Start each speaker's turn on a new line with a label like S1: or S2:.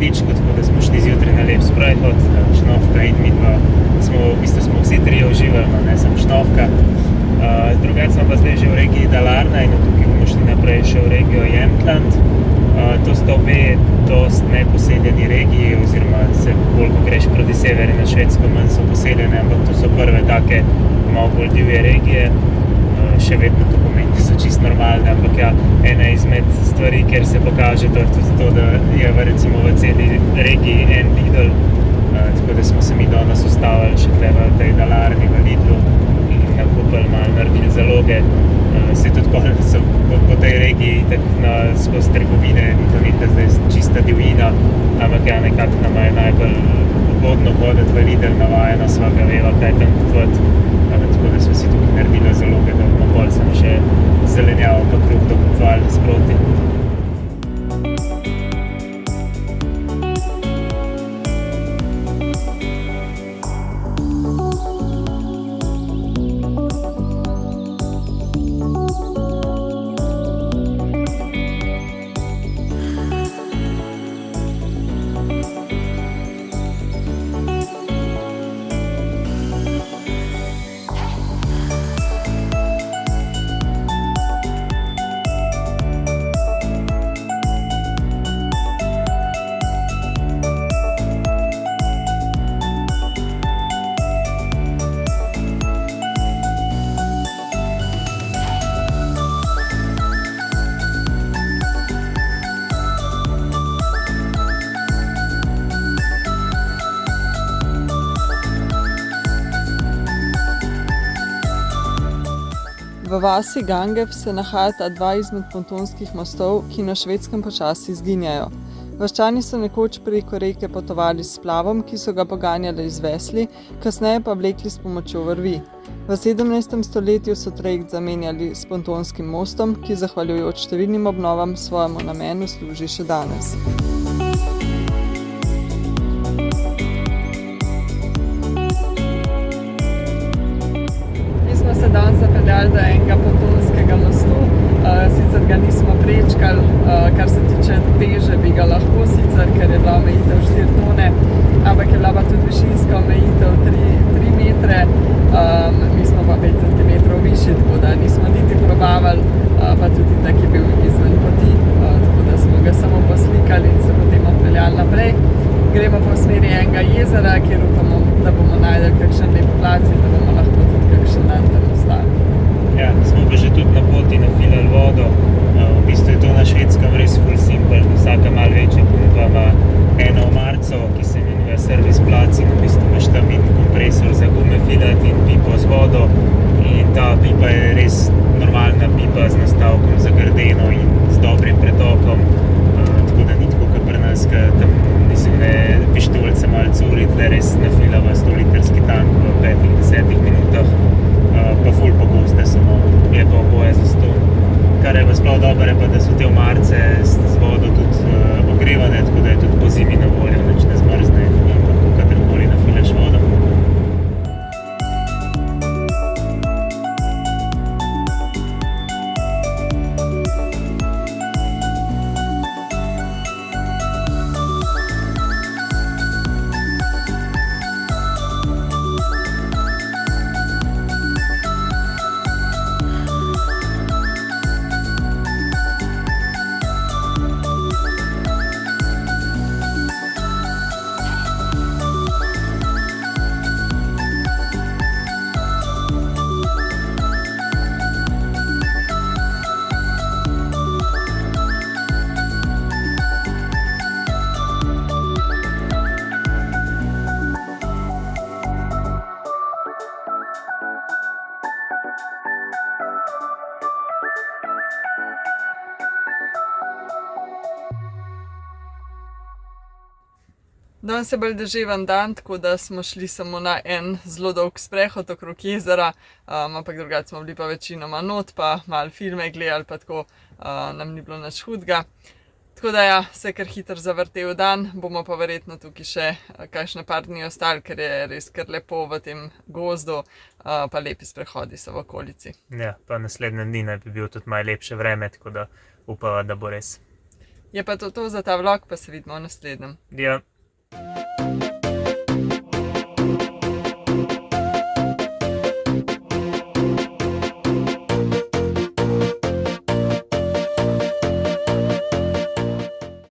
S1: Gradičku, tako da smo šli zjutraj na lep sprehod, Šnovka in midva v bistvu smo vsi trije uživali, no, ne samo Šnovka. Drugače smo pa zdaj že v regiji Dalarna in tukaj bomo šli naprej še v regijo Jämtland. To sta obe dost neposeljeni regiji, oziroma bolj ko greš proti severi na Švedsko, manj so poseljene, ampak to so prve take malo bolj divje regije. Še vedno to pomeni, da so čisto normalne, ampak ja, ena izmed stvari, kjer se pokaže, to je tudi to, da je recimo v celi regiji en Lidl, tako da smo se mi danes ustavili še tukaj v tej Dalarni, v Lidlu in nakupili malo, naredili zaloge. Se tudi so po tej regiji tako skozi trgovine, ni to neka zdaj čista divjina, ampak ja, nekako nama je najbolj ugodno hoditi v Lidl, navajena sva ga veva, kaj tam kupovati. Tako da smo si tukaj naredili zaloge, da bomo pol sem še zelenjavo pa kruh dokupovali sproti.
S2: V vasi Gangev se nahajata dva izmed pontonskih mostov, ki na Švedskem počasi izginjajo. Vaščani so nekoč preko reke potovali s splavom, ki so ga poganjali z vesli, kasneje pa vlekli s pomočjo vrvi. V 17. stoletju so trajekt zamenjali s pontonskim mostom, ki zahvaljujoč številnim obnovam svojemu namenu služi še danes. Se danes zapeljali do enega pontonskega mostu, sicer ga nismo prečkali, kar se tiče teže bi ga lahko sicer, ker je bila omejitev 4 tone, ampak je bila pa tudi višinska omejitev 3 metre, mi smo pa 5 centimetrov višji, tako da nismo niti probavali, pa tudi tak je bil izven poti, tako da smo ga samo poslikali in se potem odpeljali naprej. Gremo pa v smeri enega jezera, kjer upamo, da bomo najdeli kakšen lep plac in da bomo lahko tudi kakšen dan tam ostali.
S1: Ja, smo pa že tudi na poti nafilali vodo. V bistvu je to na Švedskem res ful simpel. Vsaka malo večja pumpa ima eno omarico, ki se imenuje servis plac in v bistvu imaš tam in kompresor za gume filati in pipo z vodo. In ta pipa je res normalna pipa z nastavkom za grdeno in z dobrim pretokom. Tako da ni tako kot pri nas, tam mislim, ne pištolce malo curi, da res nafilava 100-litrski tank v 5-10 minutah. Pa ful pogoste so, no, je pa oboje za ston. Kar je pa sploh dobro, je pa, da so te omarice z vodo tudi ogrevane, tako da je tudi po zimi na voljo, nič ne zmrzne in lahko kadarkoli nafilaš vodo.
S2: Danes je bolj deževen dan, tako da smo šli samo na en zelo dolg sprehod okrog jezera, ampak drugače smo bili pa večinoma not, pa malo filme gledali, pa tako nam ni bilo nič hudega. Tako da ja, se je kar hitro zavrtel dan, bomo pa verjetno tukaj še kakšne par dni ostali, ker je res kar lepo v tem gozdu, pa lepi sprehodi so v okolici.
S1: Ja, pa naslednje dni naj bi bil tudi malo lepše vreme, tako da upava, da bo res.
S2: Je pa to za ta vlog, pa se vidimo v naslednjem.
S1: Ja.